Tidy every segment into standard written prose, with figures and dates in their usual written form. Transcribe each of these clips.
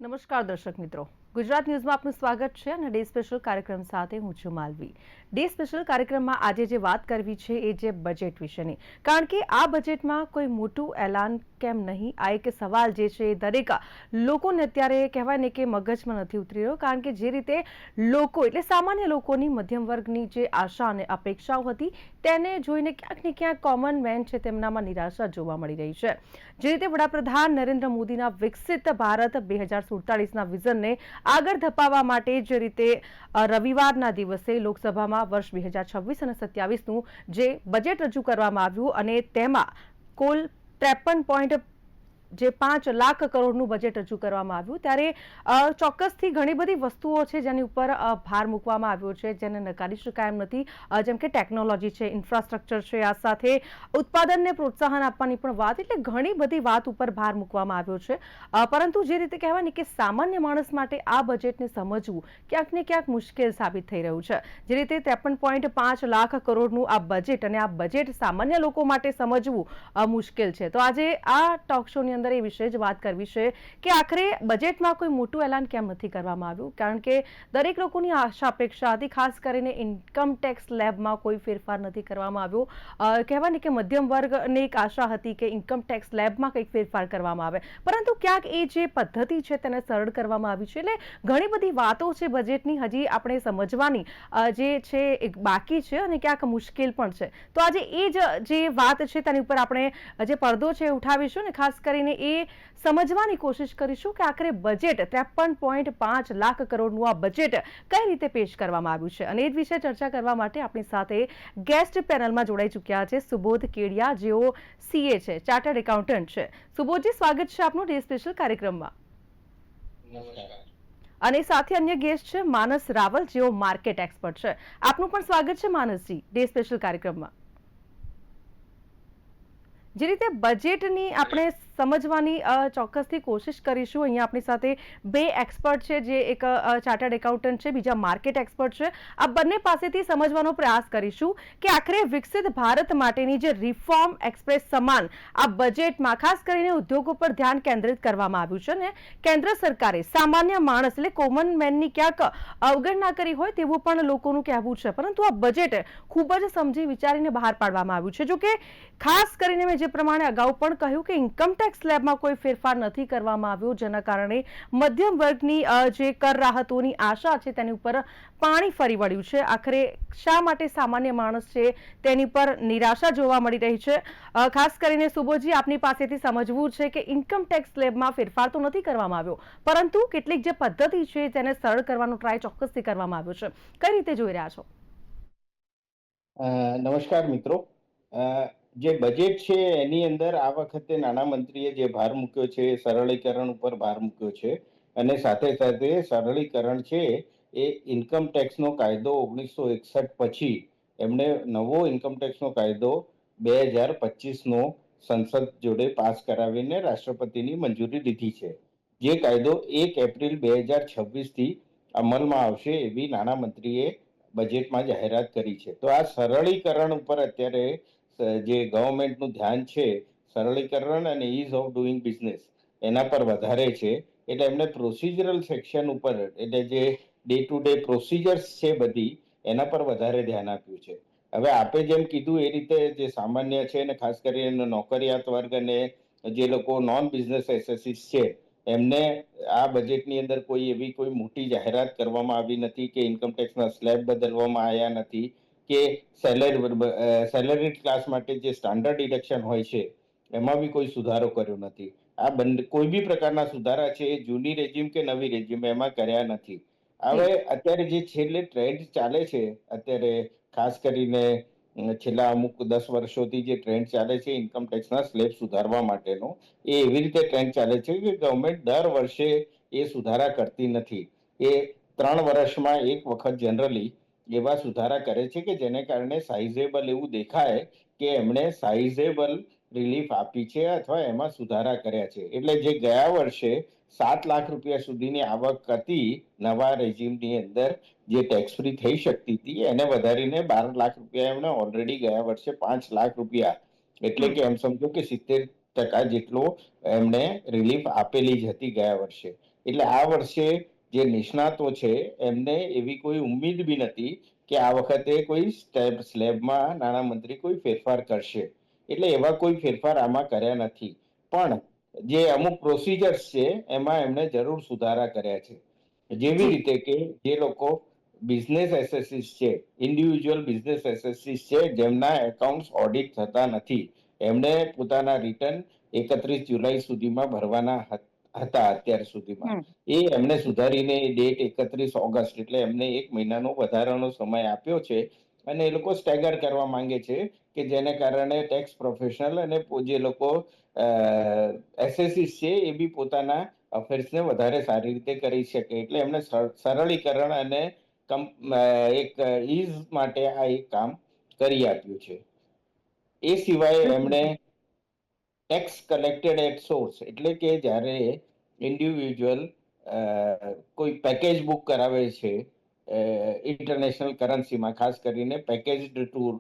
નમસ્કાર દર્શક મિત્રો, ગુજરાત ન્યૂઝમાં આપનું સ્વાગત છે અને ડે સ્પેશિયલ કાર્યક્રમ સાથે હું છું માલવી. ડે સ્પેશિયલ કાર્યક્રમમાં આજે જે વાત કરવી છે એ જે બજેટ વિશેની, કારણ કે આ બજેટમાં કોઈ મોટું એલાન કેમ નહીં, આ એક સવાલ જે છે એ દરેક લોકોને અત્યારે કહેવાય ને કે મગજમાં નથી ઉતરી રહ્યો, કારણ કે જે રીતે લોકો એટલે સામાન્ય લોકોની મધ્યમ વર્ગની જે આશા અને અપેક્ષાઓ હતી તેને જોઈને ક્યાંક ને ક્યાંક કોમન મેન છે તેમનામાં નિરાશા જોવા મળી રહી છે. જે રીતે વડાપ્રધાન નરેન્દ્ર મોદીના વિકસિત ભારત 2047ના વિઝનને આગળ ધપાવવા માટે જે રીતે રવિવારના દિવસે લોકસભામાં વર્ષ 2026 અને 27નું જે બજેટ રજૂ કરવામાં આવ્યું અને તેમાં કુલ 53.5 લાખ કરોડનું બજેટ રજૂ કરવામાં આવ્યું, ત્યારે ચોક્કસથી ઘણી બધી વસ્તુઓ છે જેની ઉપર ભાર મૂકવામાં આવ્યો છે જેને નકારી શકાય એમ નથી, જેમ કે ટેકનોલોજી છે, ઇન્ફ્રાસ્ટ્રક્ચર છે, આ સાથે ઉત્પાદનને પ્રોત્સાહન આપવાની પણ વાત, એટલે ઘણી બધી વાત ઉપર ભાર મૂકવામાં આવ્યો છે. પરંતુ જે રીતે કહેવાય ને કે સામાન્ય માણસ માટે આ બજેટને સમજવું ક્યાંક ને ક્યાંક મુશ્કેલ સાબિત થઈ રહ્યું છે. જે રીતે 53.5 લાખ કરોડનું આ બજેટ અને આ બજેટ સામાન્ય લોકો માટે સમજવું મુશ્કેલ છે. તો આજે આ ટોક શોની અંદર એ વિશે જ વાત કરવી છે કે આખરે બજેટમાં કોઈ મોટું એલાન કેમ નથી કરવામાં આવ્યું, કારણ કે દરેક લોકોની આશા અપેક્ષા હતી, ખાસ કરીને ઇન્કમ ટેક્સ સ્લેબમાં કોઈ ફેરફાર નથી કરવામાં આવ્યો. કહેવાય ને કે મધ્યમ વર્ગને એક આશા હતી કે ઇન્કમ ટેક્સ સ્લેબમાં કંઈક ફેરફાર કરવામાં આવે, પરંતુ ક્યાંક એ જે પદ્ધતિ છે તેને સરળ કરવામાં આવી છે. એટલે ઘણી બધી વાતો છે બજેટની હજી આપણે સમજવાની જે છે એ બાકી છે અને ક્યાંક મુશ્કેલ પણ છે. તો આજે એ જ જે વાત છે તેની ઉપર આપણે જે પડદો છે ઉઠાવીશું ને ખાસ કરીને એ સમજવાની કોશિશ કરીશું કે આખરે બજેટ 53.5 લાખ કરોડનું આ બજેટ કઈ રીતે પેશ કરવામાં આવ્યું છે. અને એ જ વિશે ચર્ચા કરવા માટે આપણી સાથે ગેસ્ટ પેનલમાં જોડાઈ ચૂક્યા છે સુબોધ કેડિયા, જેઓ સીએ છે, ચાર્ટર્ડ એકાઉન્ટન્ટ છે. સુબોધજી, સ્વાગત છે આપનું ડે સ્પેશિયલ કાર્યક્રમમાં. અને સાથે અન્ય ગેસ્ટ છે માનસ રાવલ, જેઓ માર્કેટ એક્સપર્ટ છે. આપનું પણ સ્વાગત છે માનસજી ડે સ્પેશિયલ કાર્યક્રમમાં. જે રીતે બજેટની આપણે સમજવાની ચોક્કસથી કોશિશ કરીશું. અહીંયા આપણી સાથે બે એક્સપર્ટ છે, જે એક ચાર્ટર્ડ એકાઉન્ટન્ટ છે, બીજા માર્કેટ એક્સપર્ટ છે. આ બંને પાસેથી સમજવાનો પ્રયાસ કરીશું કે આખરે વિકસિત ભારત માટેની જે રિફોર્મ એક્સપ્રેસ સમાન આ બજેટમાં ખાસ કરીને ઉદ્યોગો પર ધ્યાન કેન્દ્રિત કરવામાં આવ્યું છે ને કેન્દ્ર સરકારે સામાન્ય માણસ એટલે કોમન મેનની ક્યાંક અવગણના કરી હોય તેવું પણ લોકોનું કહેવું છે. પરંતુ આ બજેટ ખૂબ જ સમજી વિચારીને બહાર પાડવામાં આવ્યું છે. જો કે ખાસ કરીને મેં જે પ્રમાણે અગાઉ પણ કહ્યું કે ઇન્કમ ટેક્સ સ્લેબમાં કોઈ ફેરફાર નથી કરવામાં આવ્યો, જેના કારણે મધ્યમ વર્ગની જે કર રાહતોની આશા છે તેની ઉપર પાણી ફરી વળ્યું છે. આખરે શા માટે સામાન્ય માણસ છે તેની પર નિરાશા જોવા મળી રહી છે. ખાસ કરીને સુબોધજી, આપની પાસેથી સમજવું છે કે ઇન્કમ ટેક્સ સ્લેબમાં ફેરફાર તો નથી કરવામાં આવ્યો, પરંતુ કેટલીક જે પદ્ધતિ છે તેને સરળ કરવાનો ટ્રાય ચોક્કસથી કરવામાં આવ્યો છે. કઈ રીતે જોઈ રહ્યા છો? નમસ્કાર મિત્રો. જે બજેટ છે એની અંદર આ વખતે નાણામંત્રીએ જે ભાર મૂક્યો છે એ સરળીકરણ ઉપર ભાર મૂક્યો છે, અને સાથે સાથે સરળીકરણ છે એ ઇન્કમ ટેક્સનો કાયદો 1961 પછી એમણે નવો ઇન્કમ ટેક્સનો કાયદો 2025નો સંસદ જોડે પાસ કરાવીને રાષ્ટ્રપતિની મંજૂરી લીધી છે. જે કાયદો 1 એપ્રિલ 2026થી અમલમાં આવશે એવી નાણામંત્રીએ બજેટમાં જાહેરાત કરી છે. તો આ સરળીકરણ ઉપર અત્યારે જે ગવર્મેન્ટનું ધ્યાન છે, સરળીકરણ અને ઇઝ ઓફ ડુઈંગ બિઝનેસ એના પર વધારે છે. એટલે એમને પ્રોસિજરલ સેક્શન ઉપર, એટલે જે ડે ટુ ડે પ્રોસિજર્સ છે બધી, એના પર વધારે ધ્યાન આપ્યું છે. હવે આપે જેમ કીધું એ રીતે જે સામાન્ય છે ને ખાસ કરીને નોકરિયાત વર્ગ અને જે લોકો નોન બિઝનેસ એસેસીસ છે એમને આ બજેટની અંદર કોઈ એવી કોઈ મોટી જાહેરાત કરવામાં આવી નથી કે ઇન્કમ ટેક્સના સ્લેબ બદલવામાં આવ્યા નથી કે સેલરી ક્લાસ માટે જે સ્ટાન્ડર્ડ ડિડક્શન હોય છે એમાં બી કોઈ સુધારો કર્યો નથી. આ બંને કોઈ બી પ્રકારના સુધારા છે એ જૂની રેજીમ કે નવી રેજીમ એમાં કર્યા નથી. હવે અત્યારે જે છેલ્લે ટ્રેન્ડ ચાલે છે, અત્યારે ખાસ કરીને છેલ્લા અમુક 10 વર્ષોથી જે ટ્રેન્ડ ચાલે છે ઇન્કમ ટેક્સના સ્લેબ સુધારવા માટેનો, એ એવી રીતે ટ્રેન્ડ ચાલે છે કે ગવર્મેન્ટ દર વર્ષે એ સુધારા કરતી નથી. એ 3 વર્ષમાં એક વખત જનરલી એવા સુધારા કરે છે કે જેને કારણે સાઇઝેબલ એવું દેખાય કે એમણે સાઇઝેબલ રિલીફ આપી છે અથવા એમાં સુધારા કર્યા છે. એટલે જે ગયા વર્ષે 7 લાખ રૂપિયા સુધીની આવક હતી નવા રેજીમની અંદર, જે ટેક્સ ફ્રી થઈ શકતી હતી, એને વધારીને 12 લાખ રૂપિયા એમણે ઓલરેડી ગયા વર્ષે 5 લાખ રૂપિયા, એટલે કે એમ સમજો કે 70% જેટલો એમણે રિલીફ આપેલી જ હતી ગયા વર્ષે. એટલે આ વર્ષે જે નિષ્ણાતો છે એમને એવી કોઈ ઉમ્મીદ બી નથી કે આ વખતે કોઈ સ્લેબમાં નાણામંત્રી કોઈ ફેરફાર કરશે. એટલે એવા કોઈ ફેરફાર આમાં કર્યા નથી. પણ જે અમુક પ્રોસિજર્સ છે એમાં એમણે જરૂર સુધારા કર્યા છે. જેવી જી. રીતે કે જે લોકો બિઝનેસ એસેસીસ છે, ઇન્ડિવિજ્યુઅલ બિઝનેસ એસેસીસ છે, જેમના એકાઉન્ટ્સ ઓડિટ થતા નથી, એમણે પોતાના રિટર્ન 31 જુલાઈ સુધીમાં ભરવાના હતા અત્યાર સુધીમાં. હમ. એ એમને સુધારીને ડેટ 31 ઓગસ્ટ એટલે એમને 1 મહિનાનો વધારાનો સમય આપ્યો છે. અને એ લોકો સ્ટેગર કરવા માંગે છે કે જેને કારણે ટેક્સ પ્રોફેશનલ અને જે લોકો એસએસસી છે એ બી પોતાના અફેર્સને વધારે સારી રીતે કરી શકે. એટલે એમને સરળીકરણ અને એક ઈઝ માટે આ એક કામ કરી આપ્યું છે. એ સિવાય બિલકુલ. એમણે ટેક્સ કલેક્ટેડ એટ સોર્સ એટલે કે જ્યારે ઇન્ડિવિજ્યુઅલ કોઈ પેકેજ બુક કરાવે છે ઇન્ટરનેશનલ કરન્સીમાં, ખાસ કરીને પેકેજ્ડ ટૂર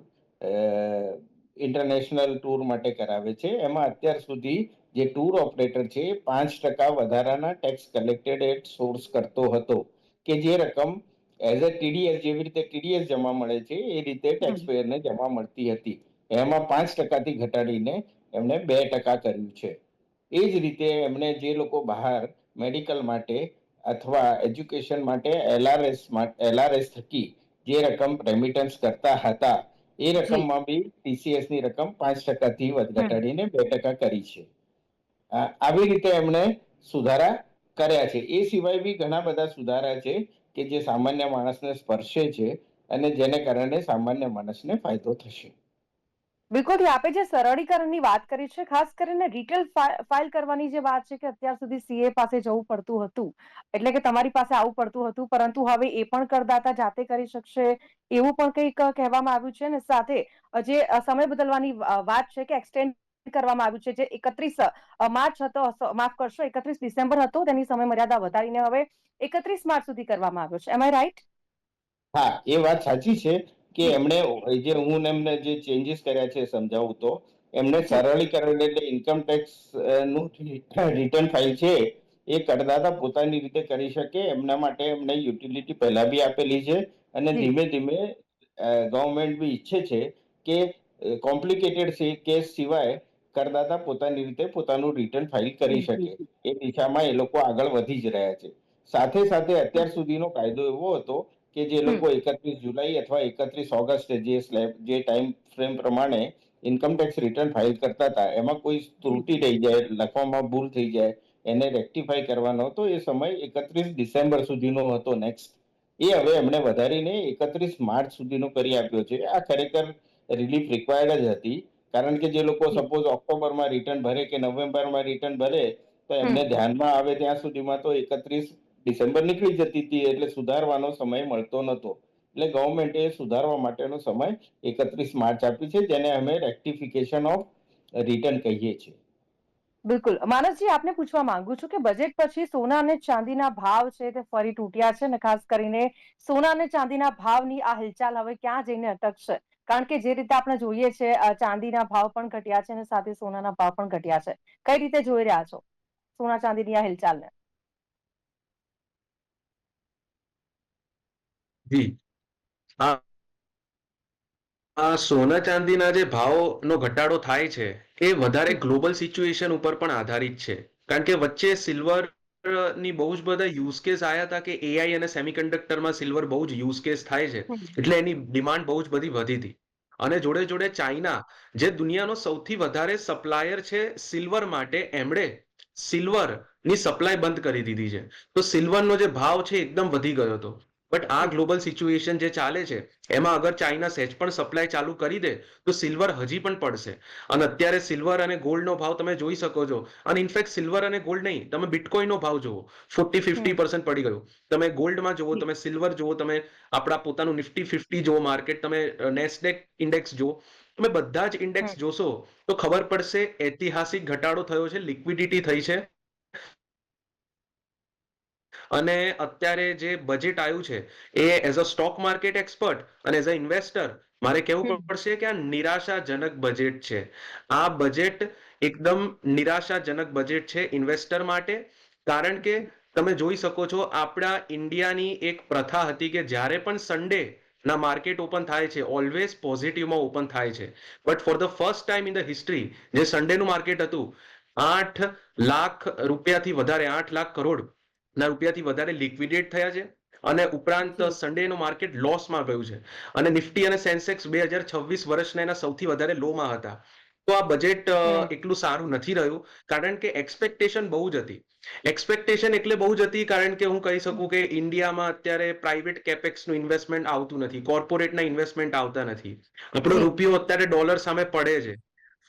ઇન્ટરનેશનલ ટૂર માટે કરાવે છે, એમાં અત્યાર સુધી જે ટૂર ઓપરેટર છે એ 5% વધારાના ટેક્સ કલેક્ટેડ એટ સોર્સ કરતો હતો, કે જે રકમ એઝ અ ટીડીએસ, જેવી રીતે ટીડીએસ જમા મળે છે એ રીતે ટેક્સ હમ. પેયરને જમા મળતી હતી. એમાં 5%થી ઘટાડીને એમણે 2% કર્યું છે. એ જ રીતે એમણે જે લોકો બહાર મેડિકલ માટે અથવા એજ્યુકેશન માટે એલઆરએસ થકી જે રકમ રેમિટન્સ કરતા હતા એ જી. રકમમાં બી ટીસીએસ ની રકમ 5%થી હમ. ઘટાડીને 2% કરી છે. આવી રીતે એમણે સુધારા કર્યા છે. એ સિવાય બી ઘણા બધા સુધારા છે કે જે સામાન્ય માણસને સ્પર્શે છે અને જેને કારણે સામાન્ય માણસને ફાયદો થશે. બિલકુલ, આપે જે સરળીકરણની વાત કરી છે, ખાસ કરીને રિટેલ ફાઇલ કરવાની જે વાત છે કે અત્યાર સુધી સીએ પાસે જવું પડતું હતું, એટલે કે તમારી પાસે આવવું પડતું હતું, પરંતુ હવે એ પણ કરદાતા જાતે કરી શકશે એવું પણ કંઈક કહેવામાં આવ્યું છે. અને સાથે જે સમય બદલવાની વાત છે કે એક્સટેન્ડ કરવામાં આવ્યું છે, જે 31 માર્ચ હતો, માફ કરશો, 31 ડિસેમ્બર હતો, તેની સમય મર્યાદા વધારીને હવે 31 માર્ચ સુધી કરવામાં આવ્યો છે. એમ આઈ રાઈટ? હા, એ વાત સાચી છે કે એમણે જે હું એમને જે ચેન્જીસ કર્યા છે સમજાવું તો, એમને જી. સરળીકરણ એટલે ઇન્કમ ટેક્સ નું રિટર્ન ફાઇલ છે એ કરદાતા પોતાની રીતે કરી શકે એમના માટે એમને યુટિલિટી પહેલા બી આપેલી છે. અને જી. ધીમે ધીમે ગવર્મેન્ટ બી ઈચ્છે છે કે કોમ્પ્લિકેટેડ કેસ સિવાય કરદાતા પોતાની રીતે પોતાનું રિટર્ન ફાઇલ કરી જી. જી. શકે. એ દિશામાં એ લોકો આગળ વધી જ રહ્યા છે. સાથે સાથે અત્યાર સુધીનો કાયદો એવો હતો કે જે હમ. લોકો 31 જુલાઈ અથવા 31 ઓગસ્ટે જે ટાઈમ ફ્રેમ પ્રમાણે ઇન્કમટેક્સ રિટર્ન ફાઇલ કરતા હતા, એમાં કોઈ જી. ત્રુટિ થઈ જાય, લખવામાં ભૂલ થઈ જાય, એને રેક્ટિફાઈ કરવાનો હતો, એ સમય 31 ડિસેમ્બર સુધીનો હતો નેક્સ્ટ. એ હવે એમણે વધારીને 31 માર્ચ સુધીનો કરી આપ્યો છે. આ ખરેખર રિલીફ રિક્વાયર્ડ જ હતી, કારણ કે જે લોકો જી. સપોઝ ઓક્ટોબરમાં રિટર્ન ભરે કે નવેમ્બરમાં રિટર્ન ભરે તો હમ. એમને ધ્યાનમાં આવે ત્યાં સુધીમાં તો 31 ડિસેમ્બર નીકળી જતી હતી, એટલે સુધારવાનો સમય મળતો નતો. એટલે ગવર્મેન્ટે સુધારવા માટેનો સમય 31 માર્ચ આપી છે, જેને અમે રેક્ટિફિકેશન ઓફ રિટર્ન કહીએ છીએ. બિલકુલ. માનસજી, આપને પૂછવા માંગુ છું કે બજેટ પછી સોના અને ચાંદીના ભાવ છે તે ફરી તૂટ્યા છે, અને ખાસ કરીને સોના અને ચાંદીના ભાવની આ હિલચાલ હવે ક્યાં જઈને અટકશે? કારણ કે જે રીતે આપણે જોઈએ છે, ચાંદીના ભાવ પણ ઘટ્યા છે અને સાથે સોનાના ભાવ પણ ઘટ્યા છે. કઈ રીતે જોઈ રહ્યા છો સોના ચાંદીની આ હિલચાલને? જી. આ આ સોના ચાંદીના જે ભાવનો ઘટાડો થાય છે એ વધારે ગ્લોબલ સિચ્યુએશન ઉપર પણ આધારિત છે. કારણ કે વચ્ચે સિલ્વર ની બહુ જ બધા યુઝ કેસ આવ્યા હતા કે એઆઈ અને સેમિકન્ડક્ટરમાં સિલ્વર બહુ જ યુઝ કેસ થાય છે, એટલે એની ડિમાન્ડ બહુ જ બધી વધી હતી. અને જોડે જોડે ચાઇના, જે દુનિયાનો સૌથી વધારે સપ્લાયર છે સિલ્વર માટે, એમણે સિલ્વરની સપ્લાય બંધ કરી દીધી છે. તો સિલ્વરનો જે ભાવ છે એકદમ વધી ગયો હતો. બટ આ ગ્લોબલ સિચ્યુએશન જે ચાલે છે એમાં અગર ચાઇના સહેજ પણ સપ્લાય ચાલુ કરી દે તો સિલ્વર હજી પણ પડશે. અને અત્યારે સિલ્વર અને ગોલ્ડનો ભાવ તમે જોઈ શકો છો. અને ઇનફેક્ટ સિલ્વર અને ગોલ્ડ નહીં, તમે બિટકોઈનનો ભાવ જુઓ, 40-50% પડી ગયું. તમે ગોલ્ડમાં જુઓ, તમે સિલ્વર જુઓ, તમે આપણા પોતાનું નિફ્ટી 50 જુઓ માર્કેટ, તમે નેસ્ડેક ઇન્ડેક્સ જુઓ, તમે બધા જ ઇન્ડેક્સ જોશો તો ખબર પડશે ઐતિહાસિક ઘટાડો થયો છે, લિક્વિડિટી થઈ છે. અને અત્યારે જે બજેટ આવ્યું છે એ as a stock market expert અને એઝ અ ઇન્વેસ્ટર મારે કહેવું પડશે કે આ નિરાશાજનક બજેટ છે. આ બજેટ એકદમ નિરાશાજનક બજેટ છે ઇન્વેસ્ટર માટે. કારણ કે તમે જોઈ શકો છો આપણા ઇન્ડિયાની એક પ્રથા હતી કે જ્યારે પણ સન્ડે ના માર્કેટ ઓપન થાય છે ઓલવેઝ પોઝિટિવમાં ઓપન થાય છે. But for the first time in the history જે સન્ડેનું માર્કેટ હતું 8 લાખ રૂપિયાથી વધારે 8 લાખ કરોડ ના રૂપિયાથી વધારે લિક્વિડેટ થયા છે. અને ઉપરાંત જી. સન્ડેનું માર્કેટ લોસમાં ગયું છે. અને નિફ્ટી અને સેન્સેક્સ 2026 વર્ષના એના સૌથી વધારે લોમાં હતા. તો આ બજેટ હમ. એટલું સારું નથી રહ્યું, કારણ કે એક્સપેક્ટેશન બહુ જ હતી. એક્સપેક્ટેશન એટલે બહુ જ હતી કારણ કે હું કહી શકું કે ઇન્ડિયામાં અત્યારે પ્રાઇવેટ કેપેક્સનું ઇન્વેસ્ટમેન્ટ આવતું નથી, કોર્પોરેટના ઇન્વેસ્ટમેન્ટ આવતા નથી. આપણો જી. રૂપિયો અત્યારે ડોલર સામે પડે છે.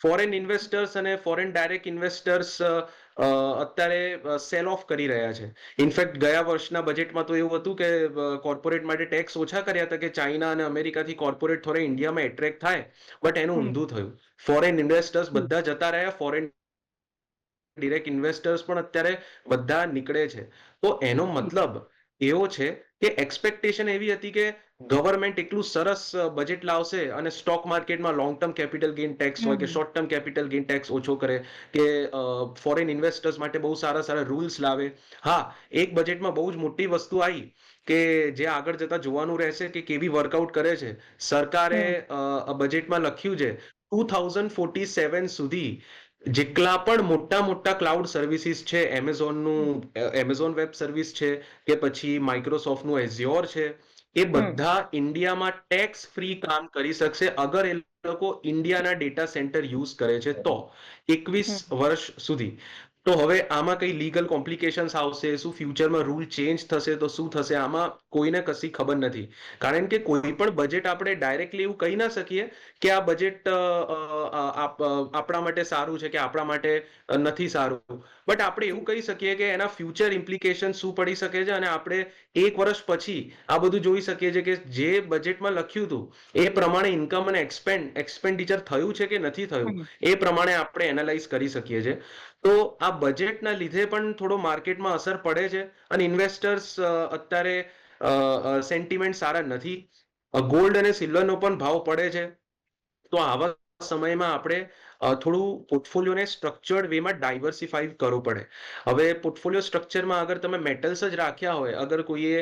ફોરેન ઇન્વેસ્ટર્સ અને ફોરેન ડાયરેક્ટ ઇન્વેસ્ટર્સ અત્યારે સેલ ઓફ કરી રહ્યા છે. ઇનફેક્ટ ગયા વર્ષના બજેટમાં તો એવું હતું કે કોર્પોરેટ માટે ટેક્સ ઓછા કર્યા હતા કે ચાઇના અને અમેરિકાથી કોર્પોરેટ થોડા ઇન્ડિયામાં એટ્રેક્ટ થાય, બટ એનું હમ. ઊંધું થયું. ફોરેન ઇન્વેસ્ટર્સ જી. બધા જતા રહ્યા, ફોરેન ડિરેક્ટ ઇન્વેસ્ટર્સ પણ અત્યારે બધા નીકળે છે. તો એનો જી. મતલબ એવો છે કે એક્સપેક્ટેશન એવી હતી કે ગવર્મેન્ટ એટલું સરસ બજેટ લાવશે અને સ્ટોક માર્કેટમાં long term capital gain tax હોય કે હમ. Short term capital gain tax ઓછો કરે, કે ફોરેન ઇન્વેસ્ટર્સ માટે બહુ સારા સારા રૂલ્સ લાવે. હા, એક બજેટમાં બહુ જ મોટી વસ્તુ આવી કે જે આગળ જતા જોવાનું રહેશે કે કેવી વર્કઆઉટ કરે છે. સરકારે હમ. બજેટમાં લખ્યું છે 2047 સુધી જેટલા પણ મોટા મોટા ક્લાઉડ સર્વિસીસ છે, એમેઝોન વેબ સર્વિસ છે કે પછી માઇક્રોસોફ્ટનું એઝ્યોર છે, એ હમ. બધા ઇન્ડિયામાં ટેક્સ ફ્રી કામ કરી શકશે અગર એ લોકો ઇન્ડિયાના ડેટા સેન્ટર યુઝ કરે છે તો 21 હમ. વર્ષ સુધી. તો હવે આમાં કઈ લીગલ કોમ્પ્લિકેશન્સ આવશે, શું ફ્યુચરમાં રૂલ ચેન્જ થશે, તો શું થશે, આમાં કોઈને કશી ખબર નથી. કારણ કે કોઈ પણ બજેટ આપણે ડાયરેક્ટલી એવું કહી ના શકીએ કે આ બજેટ આપણા માટે સારું છે કે આપણા માટે નથી સારું. બટ આપણે એવું કહી શકીએ કે એના ફ્યુચર ઇમ્પ્લિકેશન શું પડી શકે છે, અને આપણે 1 વર્ષ પછી આ બધું જોઈ શકીએ છીએ કે જે બજેટમાં લખ્યું હતું એ પ્રમાણે ઇન્કમ અને એક્સપેન્ડિચર થયું છે કે નથી થયું, હમ. એ પ્રમાણે આપણે એનાલાઇઝ કરી શકીએ છીએ. તો આ બજેટના લીધે પણ થોડો માર્કેટમાં અસર પડે છે અને ઇન્વેસ્ટર્સ અત્યારે સેન્ટિમેન્ટ સારા નથી. ગોલ્ડ અને સિલ્વરનો પણ ભાવ પડે છે. તો આવા સમયમાં આપણે થોડું પોર્ટફોલિયોને સ્ટ્રક્ચર્ડ વેમાં ડાયવર્સિફાઈ કરવું પડે. હવે પોર્ટફોલિયો સ્ટ્રક્ચરમાં અગર તમે મેટલ્સ જ રાખ્યા હોય, અગર કોઈએ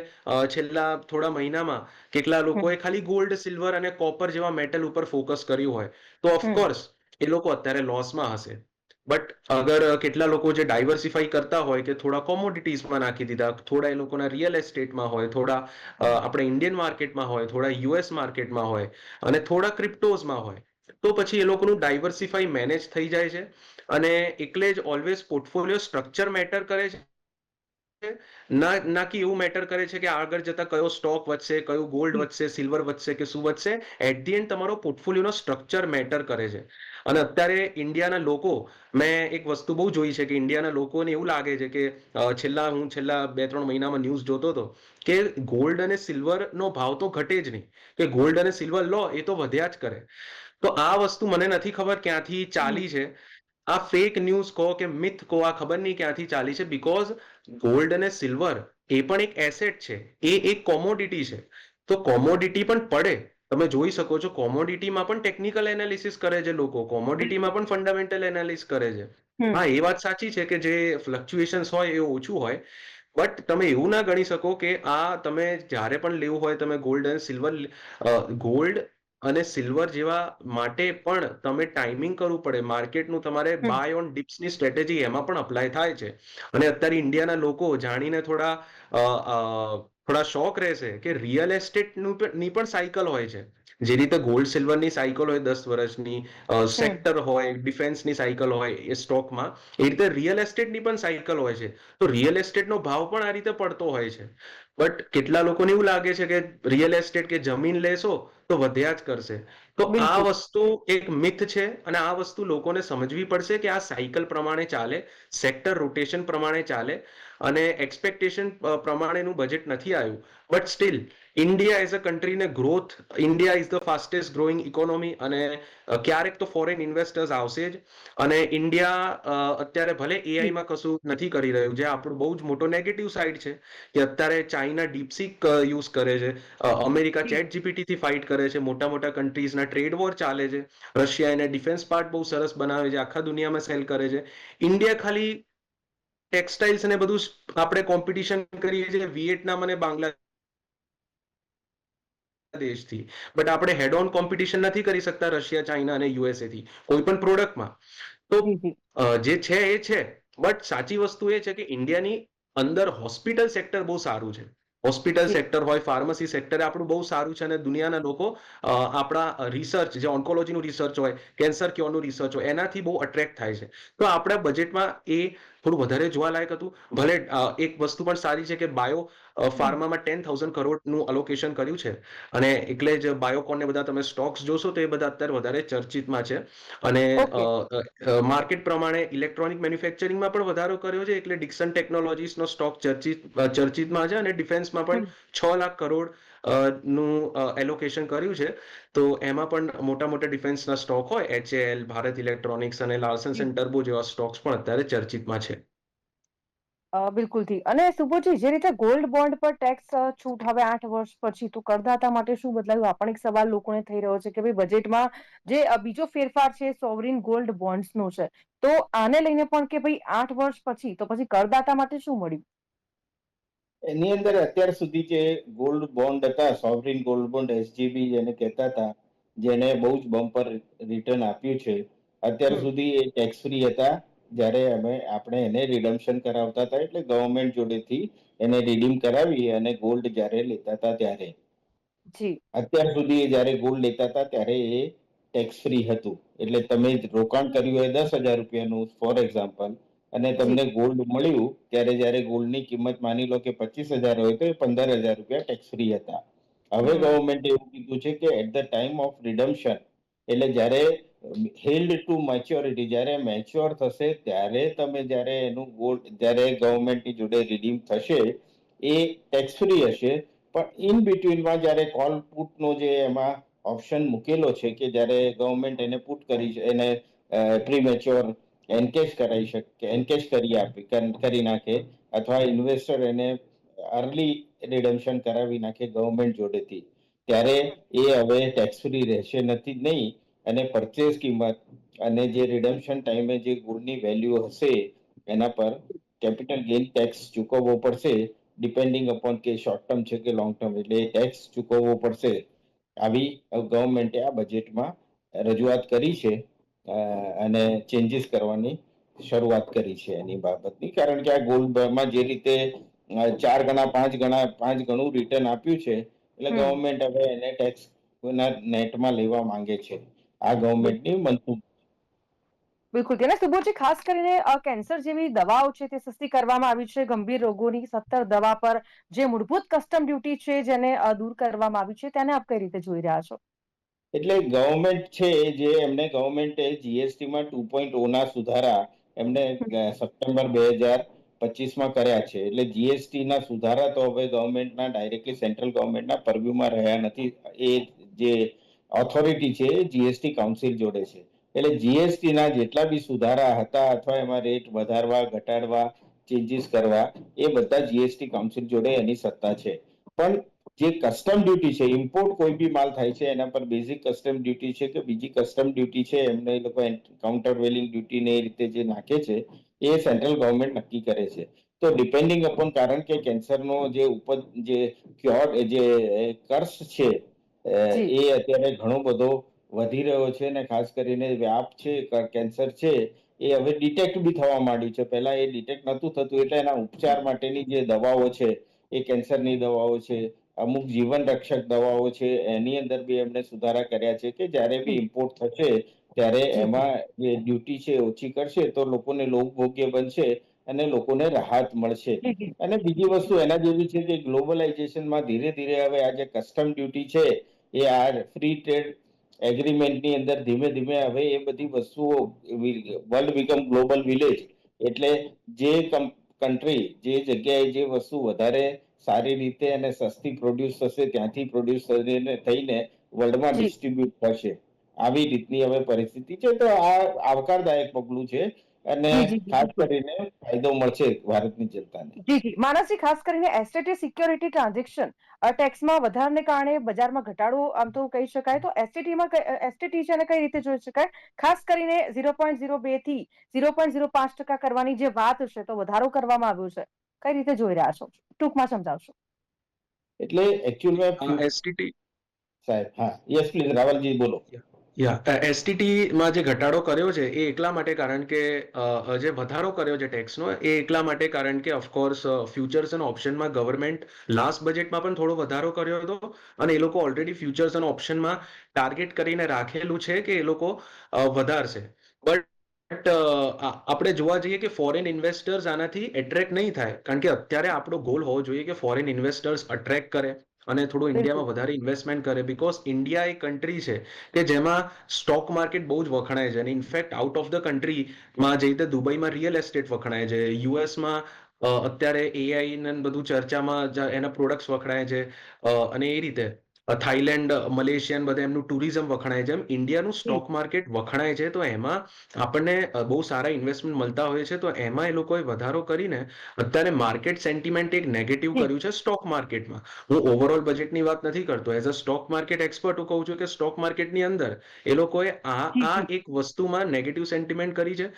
છેલ્લા થોડા મહિનામાં કેટલા હમ. લોકોએ ખાલી ગોલ્ડ, સિલ્વર અને કોપર જેવા મેટલ ઉપર ફોકસ કર્યું હોય, તો હમ. ઓફકોર્સ એ લોકો અત્યારે લોસમાં હશે. બટ અગર કેટલા લોકો જે ડાયવર્સિફાઈ કરતા હોય કે થોડા કોમોડિટીઝમાં નાખી દીધા, થોડા એ લોકોના રિયલ એસ્ટેટમાં હોય, થોડા આપણે ઇન્ડિયન માર્કેટમાં હોય, થોડા યુએસ માર્કેટમાં હોય અને થોડા ક્રિપ્ટોઝમાં હોય, તો પછી એ લોકોનું ડાયવર્સિફાઈ મેનેજ થઈ જાય છે. અને એટલે જ ઓલવેઝ પોર્ટફોલિયો સ્ટ્રક્ચર મેટર કરે છે, ના કે એવું મેટર કરે છે કે આગળ જતા કયો સ્ટોક વધશે, કયું ગોલ્ડ જી. વધશે, સિલ્વર વધશે કે શું વધશે. એટ ધી એન્ડ તમારો પોર્ટફોલિયોનો સ્ટ્રક્ચર મેટર કરે છે. અને અત્યારે ઇન્ડિયાના લોકો, મેં એક વસ્તુ બહુ જોઈ છે કે ઇન્ડિયાના લોકોને એવું લાગે છે કે છેલ્લા 2-3 મહિનામાં ન્યૂઝ જોતો હતો કે ગોલ્ડ અને સિલ્વરનો ભાવ તો ઘટે જ નહીં, કે ગોલ્ડ અને સિલ્વર લો એ તો વધ્યા જ કરે. તો આ વસ્તુ મને નથી ખબર ક્યાંથી હમ. ચાલી છે. આ ફેક ન્યૂઝ કહો કે મિથ કહો, આ ખબર નહીં ક્યાંથી ચાલી છે. બીકોઝ ગોલ્ડ અને સિલ્વર એ પણ એક એસેટ છે, એ એક કોમોડિટી છે. તો કોમોડિટી પણ પડે, તમે જોઈ શકો છો કોમોડિટીમાં પણ ટેકનિકલ એનાલિસિસ કરે છે લોકો, બિલકુલ. કોમોડિટીમાં પણ ફંડામેન્ટલ એનાલિસિસ કરે છે. હમ. હા, એ વાત સાચી છે કે જે ફ્લક્ચ્યુએશન્સ હોય એ ઓછું હોય, બટ તમે એવું ના ગણી શકો કે આ તમે જ્યારે પણ લેવું હોય તમે ગોલ્ડ અને સિલ્વર, ગોલ્ડ અને સિલ્વર જેવા માટે પણ તમે ટાઈમિંગ કરવું પડે. માર્કેટનું તમારે હમ. બાય ઓન ડિપ્સની સ્ટ્રેટેજી એમાં પણ અપ્લાય થાય છે. અને અત્યારે ઇન્ડિયાના લોકો જાણીને થોડા શોક રહેશે કે રિયલ એસ્ટેટની પણ સાયકલ હોય છે. જે રીતે ગોલ્ડ સિલ્વરની સાયકલ હોય 10 વર્ષની, હમ. સેક્ટર હોય, ડિફેન્સની સાયકલ હોય એ સ્ટોકમાં, એ રીતે રિયલ એસ્ટેટની પણ સાયકલ હોય છે. તો રિયલ એસ્ટેટનો ભાવ પણ આ રીતે પડતો હોય છે. બટ કેટલા લોકોને એવું લાગે છે કે રિયલ એસ્ટેટ કે જમીન લેશો તો વધ્યા જ કરશે. તો આ બિલકુલ. વસ્તુ એક મિથ છે અને આ વસ્તુ લોકોને સમજવી પડશે કે આ સાયકલ પ્રમાણે ચાલે, સેક્ટર રોટેશન પ્રમાણે ચાલે, અને એક્સપેક્ટેશન પ્રમાણેનું બજેટ નથી આવ્યું. But still India as a કન્ટ્રીને growth, India is the fastest growing economy, અને ક્યારેક તો ફોરેન ઇન્વેસ્ટર્સ આવશે જ. અને ઇન્ડિયા અત્યારે ભલે જી. એઆઈમાં કશું નથી કરી રહ્યું, જે આપણું બહુ જ મોટો નેગેટિવ સાઈડ છે કે અત્યારે ચાઇના ડીપસીક યુઝ કરે છે, અમેરિકા જી. ચેટ જીપીટીથી ફાઇટ કરે છે, મોટા મોટા કન્ટ્રીઝના ટ્રેડ વોર ચાલે છે, રશિયા એને ડિફેન્સ પાર્ટ બહુ સરસ બનાવે છે, આખા દુનિયામાં સેલ કરે છે. ઇન્ડિયા ખાલી ટેક્સટાઇલ્સ ને બધું આપણે કોમ્પિટિશન કરીએ છીએ વિયેટનામ અને બાંગ્લાદેશથી, બટ આપણે હેડ ઓન કોમ્પિટિશન નથી કરી શકતા રશિયા, ચાઇના અને યુએસએ થી કોઈ પણ પ્રોડક્ટમાં. તો જી જી. જે છે એ છે, બટ સાચી વસ્તુ એ છે કે ઇન્ડિયાની અંદર હોસ્પિટલ સેક્ટર બહુ સારું છે. હોસ્પિટલ જી. સેક્ટર હોય, ફાર્મસી સેક્ટર આપણું બહુ સારું છે, અને દુનિયાના લોકો આપણા રિસર્ચ, જે ઓન્કોલોજીનું રિસર્ચ હોય, કેન્સર ક્યોરનું રિસર્ચ હોય, એનાથી બહુ અટ્રેક્ટ થાય છે. તો આપણા બજેટમાં એ થોડું વધારે જોવાલાયક હતું. ભલે એક વસ્તુ પણ સારી છે કે બાયો ફાર્મામાં 10,000 કરોડનું અલોકેશન કર્યું છે, અને એટલે જ બાયોકોન ને બધા તમે સ્ટોક્સ જોશો તો એ બધા અત્યારે વધારે ચર્ચિતમાં છે. અને ઓકે. માર્કેટ પ્રમાણે ઇલેક્ટ્રોનિક મેન્યુફેક્ચરિંગમાં પણ વધારો કર્યો છે, એટલે ડિક્સન ટેકનોલોજીસનો સ્ટોક ચર્ચિતમાં છે, અને ડિફેન્સમાં પણ 6 લાખ કરોડ નું એલોકેશન કર્યું છે. તો એમાં પણ મોટા મોટા ડિફેન્સના સ્ટોક હોય, HAL, ભારત ઇલેક્ટ્રોનિક્સ અને લાર્સન એન્ડ ટર્બો જેવા સ્ટોક્સ પણ અત્યારે ચર્ચિતમાં છે. બિલકુલથી. અને સુબોધજી, જે રીતે ગોલ્ડ બોન્ડ પર ટેક્સ છૂટ હવે 8 વર્ષ પછી, તો કરદાતા માટે શું બદલાયું? આ પણ એક સવાલ લોકોને થઈ રહ્યો છે કે ભાઈ બજેટમાં જે બીજો ફેરફાર છે સોવરિન ગોલ્ડ બોન્ડ્સનો છે, તો આને લઈને પણ કે ભાઈ 8 વર્ષ પછી તો પછી કરદાતા માટે શું મળ્યું? એની અંદર અત્યાર સુધી જે ગોલ્ડ બોન્ડ હતા, સોવરિન ગોલ્ડ બોન્ડ, SGB જેને કહેતા હતા, જેને બહુ જ બમ્પર રિટર્ન આપ્યું છે, અત્યાર હમ. સુધી એ ટેક્સ ફ્રી હતા. જ્યારે આપણે એને રિડમ્પશન કરાવતા હતા, એટલે ગવર્મેન્ટ જોડેથી એને રિડીમ કરાવી અને ગોલ્ડ જ્યારે લેતા હતા ત્યારે, જી. અત્યાર સુધી જ્યારે ગોલ્ડ લેતા હતા ત્યારે એ ટેક્સ ફ્રી હતું. એટલે તમે રોકાણ કર્યું હોય 10,000 રૂપિયાનું ફોર એક્ઝામ્પલ, અને જી. તમને ગોલ્ડ મળ્યું ત્યારે જ્યારે ગોલ્ડની કિંમત માની લો કે 25,000 હોય તો એ 15,000 રૂપિયા ટેક્સ ફ્રી હતા. હવે હમ. ગવર્મેન્ટે એવું કીધું છે કે એટ ધ ટાઈમ ઓફ રિડમ્પશન, એટલે જ્યારે હેલ્ડ ટુ મેચ્યોરિટી, જ્યારે મેચ્યોર થશે ત્યારે તમે જ્યારે એનું ગોલ્ડ જ્યારે ગવર્મેન્ટની જોડે રિડીમ થશે, એ ટેક્સ ફ્રી હશે. પણ ઇન બિટવીનમાં જ્યારે કોલ પુટનો જે એમાં ઓપ્શન મૂકેલો છે કે જ્યારે ગવર્મેન્ટ એને પુટ કરી છે, એને પ્રીમેચ્યોર એન્કેશ કરાવી શકે, એન્કેશ કરી નાખે, અથવા ઇન્વેસ્ટર એને અર્લી રિડમ્પશન કરાવી નાખે ગવર્મેન્ટ જોડેથી, ત્યારે એ હવે ટેક્સ ફ્રી રહેશે નથી નહીં. અને પરચેસ કિંમત અને જે રિડમ્પશન ટાઈમે જે ગોલ્ડની વેલ્યુ હશે એના પર કેપિટલ ગેઇન ટેક્સ ચૂકવવો પડશે, depending upon k short term છે કે લોંગ ટર્મ, એટલે ટેક્સ ચૂકવવો પડશે. આવી ગવર્મેન્ટે આ બજેટમાં રજૂઆત કરી છે, અને ચેન્જીસ કરવાની શરૂઆત કરી છે એની બાબતની. કારણ કે આ ગોલ્ડમાં જે રીતે 4 ગણા 5 ગણું રિટર્ન આપ્યું છે, એટલે હમ. ગવર્મેન્ટ હવે એને ટેક્સ નેટમાં લેવા માંગે છે. આ ગવર્મેન્ટની મનસૂબી. બિલકુલ. તેને સુબોધજી, ખાસ કરીને કેન્સર જેવી દવાઓ છે તે સસ્તી કરવામાં આવી છે. ગંભીર રોગોની 17 દવા પર જે મૂળભૂત કસ્ટમ ડ્યુટી છે જેને દૂર કરવામાં આવી છે, તેને આપ કઈ રીતે જોઈ રહ્યા છો? એટલે ગવર્મેન્ટ છે જે એમને ગવર્મેન્ટે જીએસટીમાં 2.0 ના સુધારા એમને સપ્ટેમ્બર 2025માં કર્યા છે. એટલે જીએસટી ના સુધારા તો હવે ગવર્મેન્ટના ડાયરેક્ટલી સેન્ટ્રલ ગવર્મેન્ટના પરવ્યુમાં રહ્યા નથી. એ જે ઓથોરિટી છે એ જીએસટી કાઉન્સિલ જોડે છે. એટલે જીએસટી ના જેટલા બી સુધારા હતા, અથવા એમાં રેટ વધારવા, ઘટાડવા, ચેન્જીસ કરવા, એ બધા જીએસટી કાઉન્સિલ જોડે એની સત્તા છે. પણ જે કસ્ટમ ડ્યુટી છે, ઇમ્પોર્ટ કોઈ બી માલ થાય છે એના પર બેઝિક કસ્ટમ ડ્યુટી છે કે બીજી કસ્ટમ ડ્યુટી છે, એમને એ લોકો કાઉન્ટર વેલિંગ ડ્યુટી ને એ રીતે જે નાખે છે, એ સેન્ટ્રલ ગવર્મેન્ટ નક્કી કરે છે. તો ડિપેન્ડિંગ અપોન, કારણ કે કેન્સરનો જે જે ક્યોર જે કર્સ છે, જી. એ અત્યારે ઘણો બધો વધી રહ્યો છે, અને ખાસ કરીને વ્યાપ છે કેન્સર છે, એ હવે ડિટેક્ટ બી થવા માંડ્યું છે. પહેલા એ ડિટેક્ટ નહોતું થતું, એટલે એના ઉપચાર માટેની જે દવાઓ છે, એ કેન્સરની દવાઓ છે, અમુક જીવન રક્ષક દવાઓ છે, એની અંદર બી એમને સુધારા કર્યા છે કે જ્યારે બી જી. ઇમ્પોર્ટ થશે ત્યારે જી. એમાં જે ડ્યુટી છે ઓછી કરશે તો લોકોને લોકભોગ્ય બનશે અને લોકોને રાહત મળશે. જી. જી. અને બીજી વસ્તુ એના જેવી છે કે ગ્લોબલાઇઝેશનમાં ધીરે ધીરે હવે આ જે કસ્ટમ ડ્યુટી છે, એ આ ફ્રી ટ્રેડ એગ્રીમેન્ટની અંદર ધીમે ધીમે હવે એ બધી વસ્તુઓ, વર્લ્ડ બીકમ ગ્લોબલ વિલેજ, એટલે જે કન્ટ્રી, જે જગ્યાએ જે વસ્તુ વધારે સારી રીતે અને સસ્તી પ્રોડ્યુસ થશે ત્યાંથી પ્રોડ્યુસ થઈને વર્લ્ડમાં જી. ડિસ્ટ્રીબ્યુટ થશે. આવી રીતની હવે પરિસ્થિતિ છે. તો આ આવકારદાયક પગલું છે. અને જી જી જી, ખાસ બિલકુલ. કરીને ફાયદો મળશે ભારતની જનતાને. જી જી, માનસજી, ખાસ કરીને એસટીટી સિક્યોરિટી ટ્રાન્ઝેક્શન ટેક્સમાં વધારાને કારણે બજારમાં ઘટાડો આમ તો કહી શકાય, તો એસટીટી છે એને કઈ રીતે જોઈ શકાય? ખાસ કરીને 0.02 થી 0.05% કરવાની જે વાત છે, તો વધારો કરવામાં આવ્યો છે, કઈ રીતે જોઈ રહ્યા છો? ટૂંકમાં સમજાવશો. એટલે એકચ્યુઅલમાં એસટીટી સાહેબ, હા, યસ પ્લીઝ, રાવલજી બોલો. એસટીટીમાં જે ઘટાડો કર્યો છે એ એટલા માટે કારણ કે જે વધારો કર્યો છે ટેક્સનો એ એટલા માટે કારણ કે ઓફકોર્સ ફ્યુચર્સ અને ઓપ્શનમાં ગવર્મેન્ટ લાસ્ટ બજેટમાં પણ થોડો વધારો કર્યો હતો અને એ લોકો ઓલરેડી ફ્યુચર્સ અને ઓપ્શનમાં ટાર્ગેટ કરીને રાખેલું છે કે એ લોકો વધારશે. બટ આપણે જોવા જઈએ કે ફોરેન ઇન્વેસ્ટર્સ આનાથી એટ્રેક્ટ નહીં થાય, કારણ કે અત્યારે આપણો ગોલ હોવો જોઈએ કે ફોરેન ઇન્વેસ્ટર્સ અટ્રેક્ટ કરે અને થોડું બિલકુલ. ઇન્ડિયામાં વધારે ઇન્વેસ્ટમેન્ટ કરે, બીકોઝ ઇન્ડિયા એક કન્ટ્રી છે કે જેમાં સ્ટોક માર્કેટ બહુ જ વખણાય છે અને ઇનફેક્ટ આઉટ ઓફ ધ કન્ટ્રીમાં જે રીતે દુબઈમાં રિયલ એસ્ટેટ વખણાય છે, યુએસમાં અત્યારે એઆઈ ને બધું ચર્ચામાં એના પ્રોડક્ટ્સ વખણાય છે અને એ રીતે થાઈલેન્ડ, મલેશિયન બધા એમનું ટુરિઝમ વખણાય છે, એમ ઇન્ડિયાનું જી સ્ટોક માર્કેટ વખણાય છે. તો એમાં આપણને બહુ સારા ઇન્વેસ્ટમેન્ટ મળતા હોય છે. તો એમાં એ લોકોએ વધારો કરીને અત્યારે માર્કેટ સેન્ટિમેન્ટ એક નેગેટિવ જી કર્યું છે સ્ટોક માર્કેટમાં. હું ઓવરઓલ બજેટની વાત નથી કરતો, as a stock market expert હું કહું છું કે સ્ટોક માર્કેટની અંદર એ લોકોએ જી આ જી એક વસ્તુમાં નેગેટિવ સેન્ટિમેન્ટ કરી છે.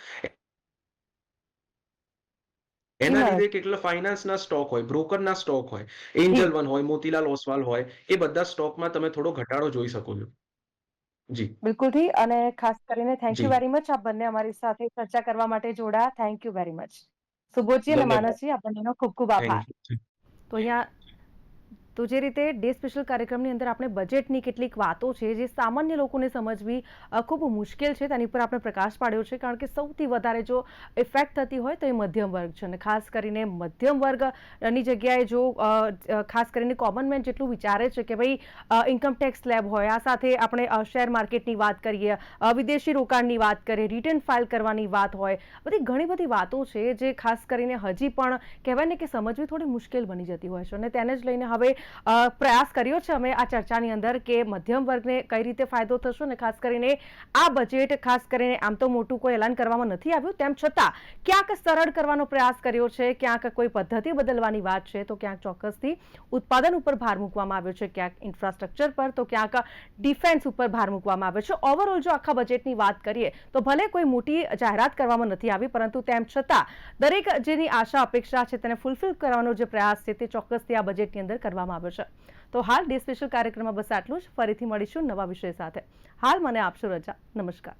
જી એના લીધે માનસ. કેટલા ફાઇનાન્સના સ્ટોક હોય, બ્રોકરના સ્ટોક હોય, જી એન્જલ વન હોય, મોતીલાલ ઓસવાલ હોય, એ બધા સ્ટોકમાં તમે થોડો ઘટાડો જોઈ શકો છો. જી બિલકુલથી, અને ખાસ કરીને થેન્ક યુ જી, વેરી મચ, આપ બંને અમારી સાથે ચર્ચા કરવા માટે જોડાયા. Thank you very much. Subodhji અને ધન્યવાદ. માનસજી, આપ બંનેનો ખૂબ ખૂબ આભાર. Thank you. તો અહીંયા તો જે રીતે ડે સ્પેશિયલ કાર્યક્રમની અંદર આપણે બજેટની કેટલીક વાતો છે જે સામાન્ય લોકોને સમજવી ખૂબ મુશ્કેલ છે, તેની પર આપણે પ્રકાશ પાડ્યો છે, કારણ કે સૌથી વધારે જો ઇફેક્ટ થતી હોય તો એ મધ્યમ વર્ગ છે, અને ખાસ કરીને મધ્યમ વર્ગની જગ્યાએ જો ખાસ કરીને કોમન મેન જેટલું વિચારે છે કે ભાઈ ઇન્કમ ટેક્સ સ્લેબ હોય, આ સાથે આપણે શેર માર્કેટની વાત કરીએ, વિદેશી રોકાણની વાત કરીએ, રિટર્ન ફાઇલ કરવાની વાત હોય, બધી ઘણી બધી વાતો છે જે ખાસ કરીને હજી પણ કહેવાય ને કે સમજવી થોડી મુશ્કેલ બની જતી હોય છે, અને તેને જ લઈને હવે પ્રયાસ કર્યો છે અમે આ ચર્ચાની અંદર કે મધ્યમ વર્ગને કઈ રીતે ફાયદો થશે, અને ખાસ કરીને આ બજેટ ખાસ કરીને આમ તો મોટું કોઈ એલાન કરવામાં નથી આવ્યું, તેમ છતાં ક્યાંક સરળ કરવાનો પ્રયાસ કર્યો છે, ક્યાંક કોઈ પદ્ધતિ બદલવાની વાત છે, તો ક્યાંક ચોક્કસથી ઉત્પાદન ઉપર ભાર મૂકવામાં આવ્યો છે, ક્યાંક ઇન્ફ્રાસ્ટ્રક્ચર પર, તો ક્યાંક ડિફેન્સ ઉપર ભાર મૂકવામાં આવ્યો છે. ઓવરઓલ જો આખા બજેટની વાત કરીએ તો ભલે કોઈ મોટી જાહેરાત કરવામાં નથી આવી, પરંતુ તેમ છતાં દરેક જેની આશા અપેક્ષા છે તેને ફૂલફિલ કરવાનો જે પ્રયાસ છે તે ચોક્કસથી આ બજેટની અંદર કરવામાં આવ્યો છે. તો હાલ ડે સ્પેશિયલ કાર્યક્રમમાં બસ આટલું જ. ફરીથી મળીશું નવા વિષય સાથે. હાલ મને આપશો રજા. નમસ્કાર.